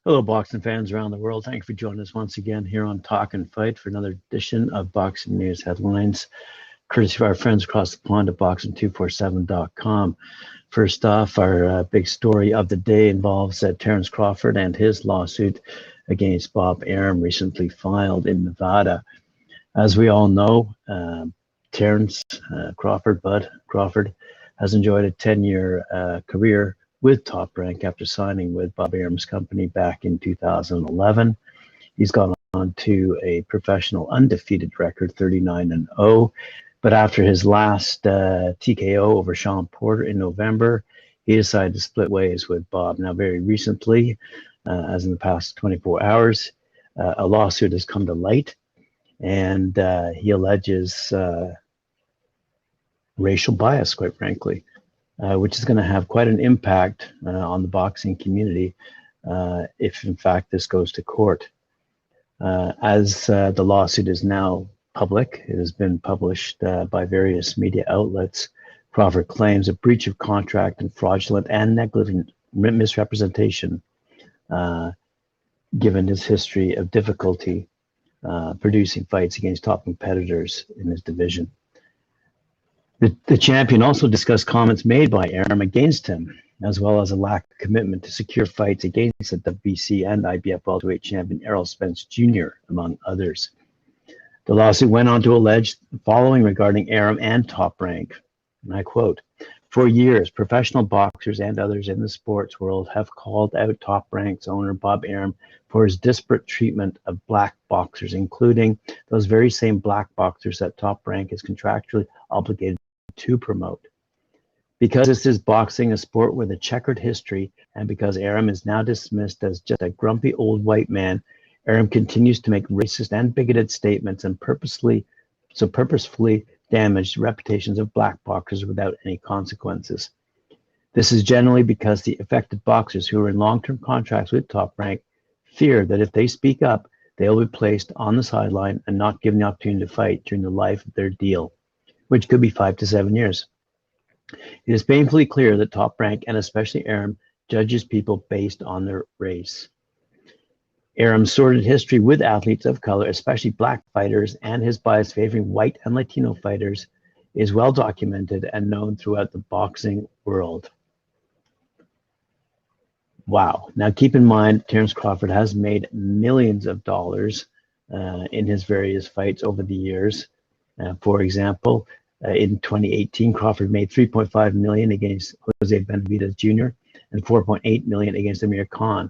Hello, boxing fans around the world. Thank you for joining us once again here on Talk and Fight for another edition of Boxing News Headlines, courtesy of our friends across the pond at boxing247.com. First off, our big story of the day involves Terence Crawford and his lawsuit against Bob Arum, recently filed in Nevada. As we all know, Terence Bud Crawford, has enjoyed a 10-year career with Top Rank after signing with Bob Arum's company back in 2011. He's gone on to a professional undefeated record, 39-0. But after his last TKO over Sean Porter in November, he decided to split ways with Bob. Now, very recently, as in the past 24 hours, a lawsuit has come to light, and he alleges racial bias, quite frankly, which is going to have quite an impact on the boxing community if, in fact, this goes to court. As the lawsuit is now public, it has been published by various media outlets. Crawford claims a breach of contract and fraudulent and negligent misrepresentation, given his history of difficulty producing fights against top competitors in his division. The champion also discussed comments made by Arum against him, as well as a lack of commitment to secure fights against the WBC and IBF welterweight champion Errol Spence Jr., among others. The lawsuit went on to allege the following regarding Arum and Top Rank, and I quote, "For years, professional boxers and others in the sports world have called out Top Rank's owner Bob Arum for his disparate treatment of black boxers, including those very same black boxers that Top Rank is contractually obligated to promote. Because this is boxing, a sport with a checkered history, and because Arum is now dismissed as just a grumpy old white man, Arum continues to make racist and bigoted statements and purposefully damage the reputations of black boxers without any consequences. This is generally because the affected boxers who are in long-term contracts with Top Rank fear that if they speak up, they will be placed on the sideline and not given the opportunity to fight during the life of their deal, which could be 5 to 7 years. It is painfully clear that Top Rank, and especially Arum, judges people based on their race. Arum's sordid history with athletes of color, especially black fighters, and his bias favoring white and Latino fighters is well documented and known throughout the boxing world." Wow. Now keep in mind, Terence Crawford has made millions of dollars in his various fights over the years. For example, in 2018, Crawford made $3.5 million against Jose Benavidez Jr. and $4.8 million against Amir Khan.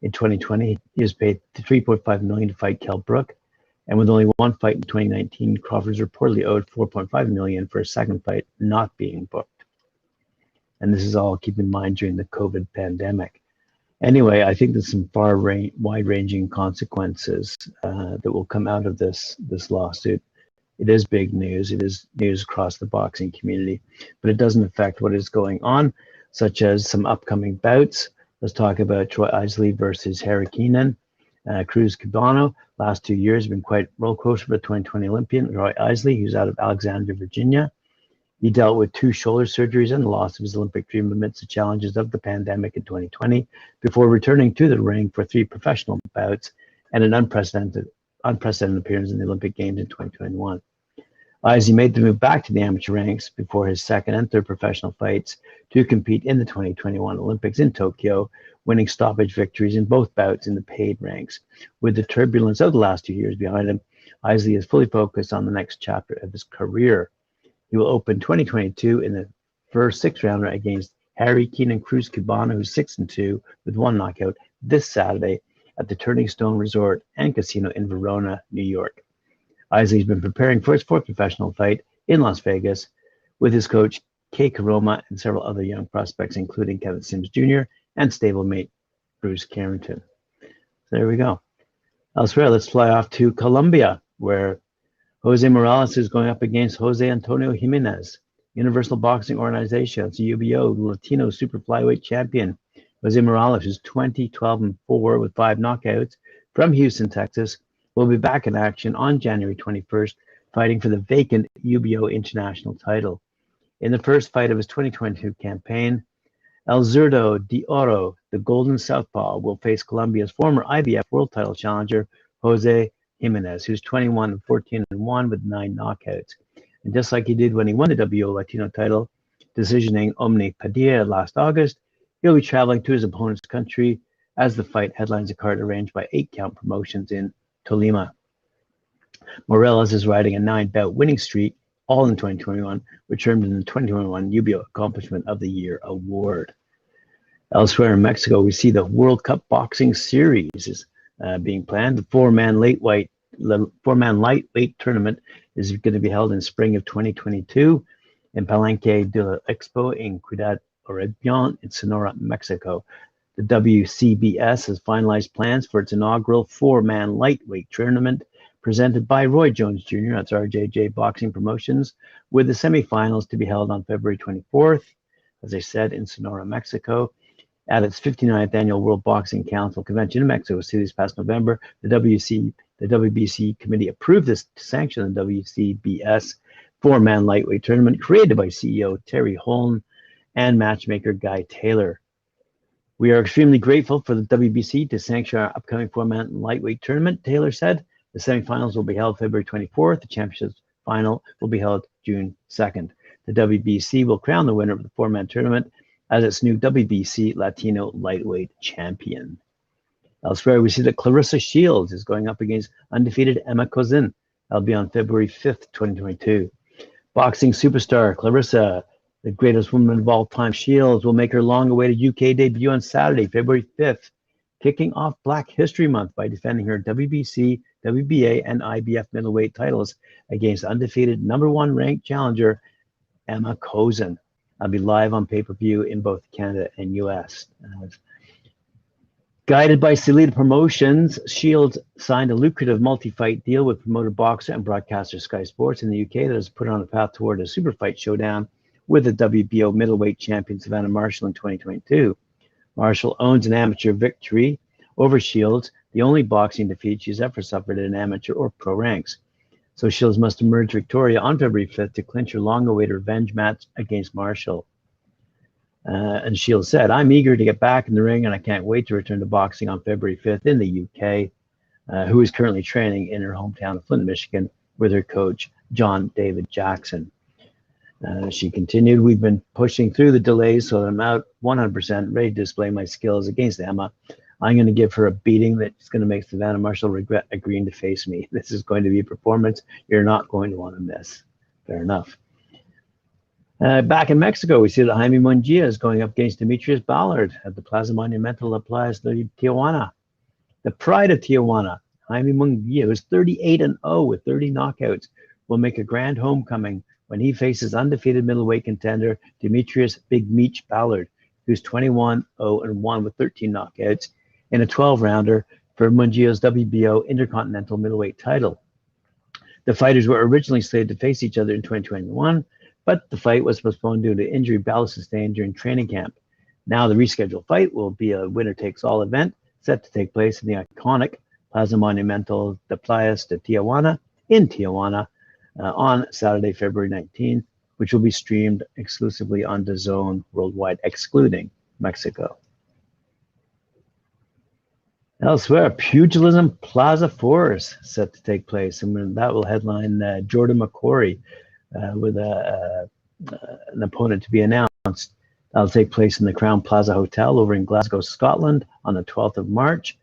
In 2020, he was paid $3.5 million to fight Kell Brook, and with only one fight in 2019, Crawford is reportedly owed $4.5 million for a second fight not being booked. And this is all, keep in mind, during the COVID pandemic. Anyway, I think there's some wide-ranging consequences that will come out of this lawsuit. It is big news. It is news across the boxing community, but it doesn't affect what is going on, such as some upcoming bouts. Let's talk about Troy Isley versus Harry Keenan. Cruz Cubano, last 2 years, been quite roller coaster for the 2020 Olympian, Troy Isley, who's out of Alexandria, Virginia. He dealt with 2 shoulder surgeries and the loss of his Olympic dream amidst the challenges of the pandemic in 2020, before returning to the ring for 3 professional bouts and an unprecedented appearance in the Olympic Games in 2021. Isley made the move back to the amateur ranks before his second and third professional fights to compete in the 2021 Olympics in Tokyo, winning stoppage victories in both bouts in the paid ranks. With the turbulence of the last 2 years behind him, Isley is fully focused on the next chapter of his career. He will open 2022 in the first 6-rounder against Harry Keenan Cruz Cubano, who's 6-2 with 1 knockout, this Saturday at the Turning Stone Resort and Casino in Verona, New York. Eisley's been preparing for his 4th professional fight in Las Vegas with his coach Kay Karoma and several other young prospects, including Kevin Sims Jr. and stablemate Bruce Carrington. So there we go. Elsewhere, let's fly off to Colombia, where Jose Morales is going up against Jose Antonio Jimenez. Universal Boxing Organization, it's UBO, Latino super flyweight champion. Jose Morales is 20-12-4 with 5 knockouts from Houston, Texas, will be back in action on January 21st fighting for the vacant UBO international title. In the first fight of his 2022 campaign, El Zurdo de Oro, the Golden Southpaw, will face Colombia's former IBF world title challenger, Jose Jimenez, who's 21-14-1 with 9 knockouts. And just like he did when he won the WO Latino title, decisioning Omni Padilla last August, he'll be traveling to his opponent's country as the fight headlines a card arranged by 8-count promotions in Tolima. Morales is riding a 9-bout winning streak, all in 2021, which earned him the 2021 UBO Accomplishment of the Year award. Elsewhere in Mexico, we see the World Cup Boxing Series is being planned. The four-man lightweight tournament is going to be held in spring of 2022 in Palenque de la Expo in Ciudad Obregón in Sonora, Mexico. The WCBS has finalized plans for its inaugural four-man lightweight tournament presented by Roy Jones Jr. That's RJJ Boxing Promotions, with the semifinals to be held on February 24th, as I said, in Sonora, Mexico. At its 59th annual World Boxing Council convention in Mexico City this past November, the WBC committee approved this to sanction the WCBS four-man lightweight tournament created by CEO Terry Holm and matchmaker Guy Taylor. We are extremely grateful for the WBC to sanction our upcoming four-man lightweight tournament, Taylor said. The semifinals will be held February 24th. The championship final will be held June 2nd. The WBC will crown the winner of the four-man tournament as its new WBC Latino lightweight champion. Elsewhere, we see that Clarissa Shields is going up against undefeated Ema Kozin. That'll be on February 5th, 2022. Boxing superstar Clarissa, the greatest woman of all time, Shields, will make her long-awaited UK debut on Saturday, February 5th, kicking off Black History Month by defending her WBC, WBA, and IBF middleweight titles against undefeated #1 ranked challenger Ema Kozin. I'll be live on pay-per-view in both Canada and US. Guided by Salida Promotions, Shields signed a lucrative multi-fight deal with promoter boxer and broadcaster Sky Sports in the UK that has put her on a path toward a super fight showdown with the WBO middleweight champion Savannah Marshall in 2022. Marshall owns an amateur victory over Shields, the only boxing defeat she's ever suffered in amateur or pro ranks. So Shields must emerge victorious on February 5th to clinch her long-awaited revenge match against Marshall. And Shields said, "I'm eager to get back in the ring and I can't wait to return to boxing on February 5th in the UK," who is currently training in her hometown of Flint, Michigan with her coach, John David Jackson. She continued, "We've been pushing through the delays so that I'm out 100% ready to display my skills against Ema. I'm going to give her a beating that's going to make Savannah Marshall regret agreeing to face me. This is going to be a performance you're not going to want to miss." Fair enough. Back in Mexico, we see that Jaime Munguia is going up against D'Mitrius Ballard at the Plaza Monumental La Playa de Tijuana. The pride of Tijuana, Jaime Munguia, who's 38-0 with 30 knockouts, will make a grand homecoming when he faces undefeated middleweight contender D'Mitrius Big Meech Ballard, who's 21-0-1 with 13 knockouts, in a 12-rounder for Munguia's WBO Intercontinental Middleweight title. The fighters were originally slated to face each other in 2021, but the fight was postponed due to injury Ballard sustained during training camp. Now the rescheduled fight will be a winner-takes-all event set to take place in the iconic Plaza Monumental de Playas de Tijuana in Tijuana on Saturday, February 19th, which will be streamed exclusively on DAZN worldwide, excluding Mexico. Elsewhere, Pugilism Plaza Force set to take place, and that will headline Jordan McCrory with an opponent to be announced. That'll take place in the Crown Plaza Hotel over in Glasgow, Scotland on the 12th of March.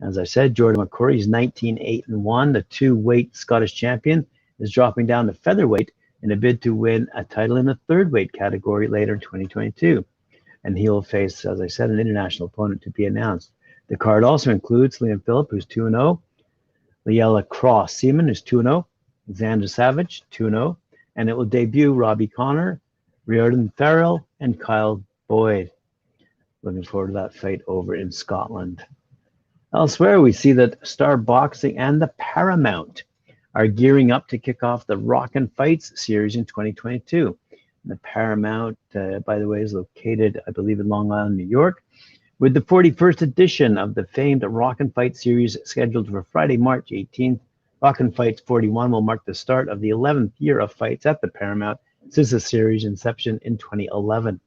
As I said, Jordan McCrory is 19-8-1. The two-weight Scottish champion is dropping down to featherweight in a bid to win a title in the third-weight category later in 2022. And he will face, as I said, an international opponent to be announced. The card also includes Liam Phillip, who's 2-0, Liela Cross Seaman, who's 2-0, Xander Savage, 2-0, and it will debut Robbie Connor, Riordan Farrell, and Kyle Boyd. Looking forward to that fight over in Scotland. Elsewhere, we see that Star Boxing and the Paramount are gearing up to kick off the Rockin' Fights series in 2022. And the Paramount, by the way, is located, I believe, in Long Island, New York, with the 41st edition of the famed Rockin' Fight series scheduled for Friday, March 18th Rockin' Fights 41 will mark the start of the 11th year of fights at the Paramount since the series' inception in 2011.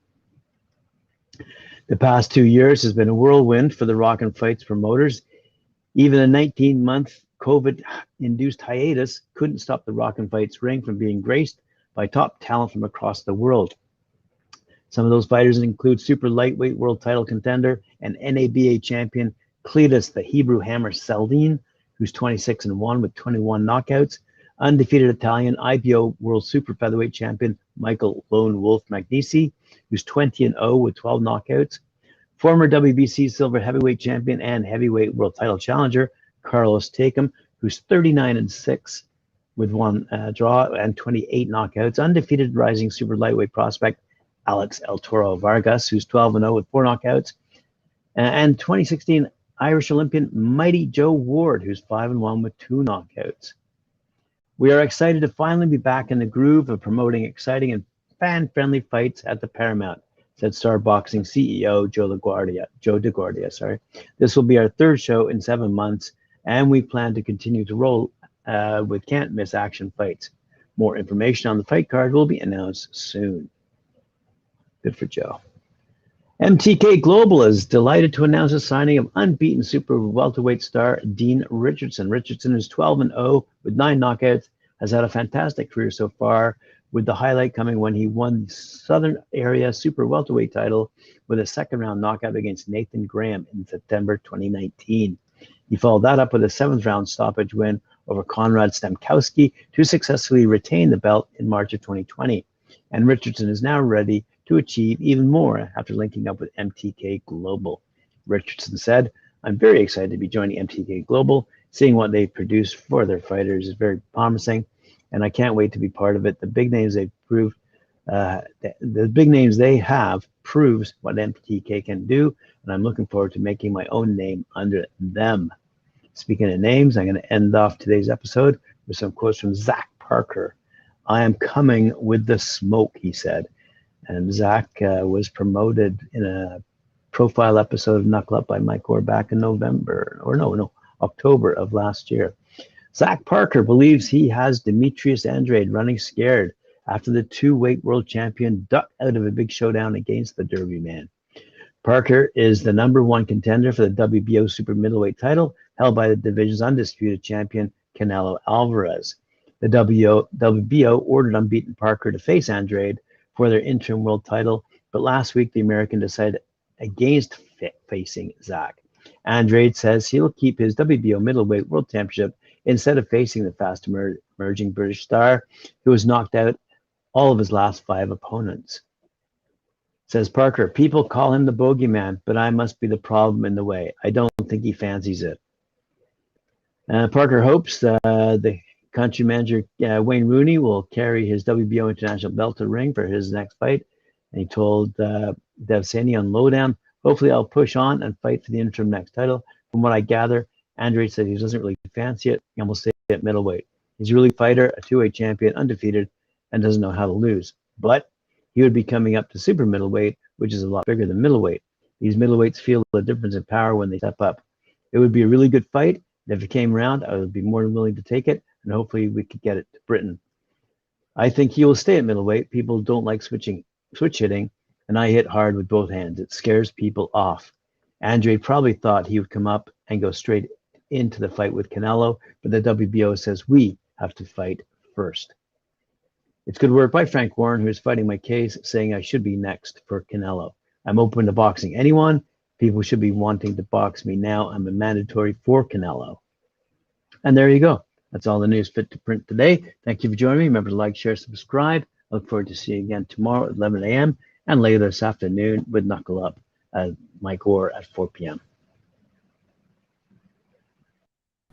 The past 2 years has been a whirlwind for the Rockin' Fights promoters. Even a 19-month COVID-induced hiatus couldn't stop the Rockin' Fights ring from being graced by top talent from across the world. Some of those fighters include super lightweight world title contender and NABA champion Cletus the Hebrew Hammer Saldin, who's 26-1 with 21 knockouts, undefeated Italian IBO World Super Featherweight champion Michael Lone Wolf Magnisi, who's 20-0 with 12 knockouts, former WBC Silver Heavyweight champion and heavyweight world title challenger Carlos Takam, who's 39-6 with 1 draw and 28 knockouts, undefeated rising super lightweight prospect Alex El Toro Vargas, who's 12-0 with 4 knockouts, and 2016 Irish Olympian Mighty Joe Ward, who's 5-1 with 2 knockouts. We are excited to finally be back in the groove of promoting exciting and fan-friendly fights at the Paramount, said Star Boxing CEO Joe DeGuardia. This will be our 3rd show in 7 months, and we plan to continue to roll with can't-miss action fights. More information on the fight card will be announced soon. Good for Joe. MTK Global is delighted to announce the signing of unbeaten super welterweight star Dean Richardson. Richardson is 12-0 with 9 knockouts, has had a fantastic career so far, with the highlight coming when he won the Southern Area Super Welterweight title with a 2nd-round knockout against Nathan Graham in September 2019. He followed that up with a 7th-round stoppage win over Konrad Stamkowski to successfully retain the belt in March of 2020. And Richardson is now ready to achieve even more after linking up with MTK Global. Richardson said, "I'm very excited to be joining MTK Global. Seeing what they produce for their fighters is very promising, and I can't wait to be part of it. The big names they have proves what MTK can do, and I'm looking forward to making my own name under them." Speaking of names, I'm going to end off today's episode with some quotes from Zach Parker. "I am coming with the smoke," he said. And Zach was promoted in a profile episode of Knuckle Up by Mike Orr back in October of last year. Zach Parker believes he has Demetrius Andrade running scared after the 2-weight world champion ducked out of a big showdown against the Derby man. Parker is the #1 contender for the WBO super middleweight title held by the division's undisputed champion Canelo Alvarez. The WBO ordered unbeaten Parker to face Andrade for their interim world title, but last week the American decided against facing Zach. Andrade says he'll keep his WBO middleweight world championship instead of facing the fast emerging British star who has knocked out all of his last 5 opponents. Says Parker, "People call him the bogeyman, but I must be the problem in the way. I don't think he fancies it." Parker hopes the country manager Wayne Rooney will carry his WBO international belt to the ring for his next fight. And he told Devsani on Lowdown, "Hopefully I'll push on and fight for the interim next title. From what I gather, Andrade said he doesn't really fancy it and will stay at middleweight. He's a really fighter, a 2-weight champion, undefeated, and doesn't know how to lose. But he would be coming up to super middleweight, which is a lot bigger than middleweight. These middleweights feel the difference in power when they step up. It would be a really good fight. And if it came around, I would be more than willing to take it, and hopefully we could get it to Britain. I think he will stay at middleweight. People don't like switch hitting, and I hit hard with both hands. It scares people off. Andrade probably thought he would come up and go straight into the fight with Canelo, but the WBO says we have to fight first." It's good work by Frank Warren, who is fighting my case, saying I should be next for Canelo. I'm open to boxing anyone. People should be wanting to box me now. I'm a mandatory for Canelo. And there you go. That's all the news fit to print today. Thank you for joining me. Remember to like, share, subscribe. I look forward to seeing you again tomorrow at 11 a.m. and later this afternoon with Knuckle Up, Mike Orr at 4 p.m.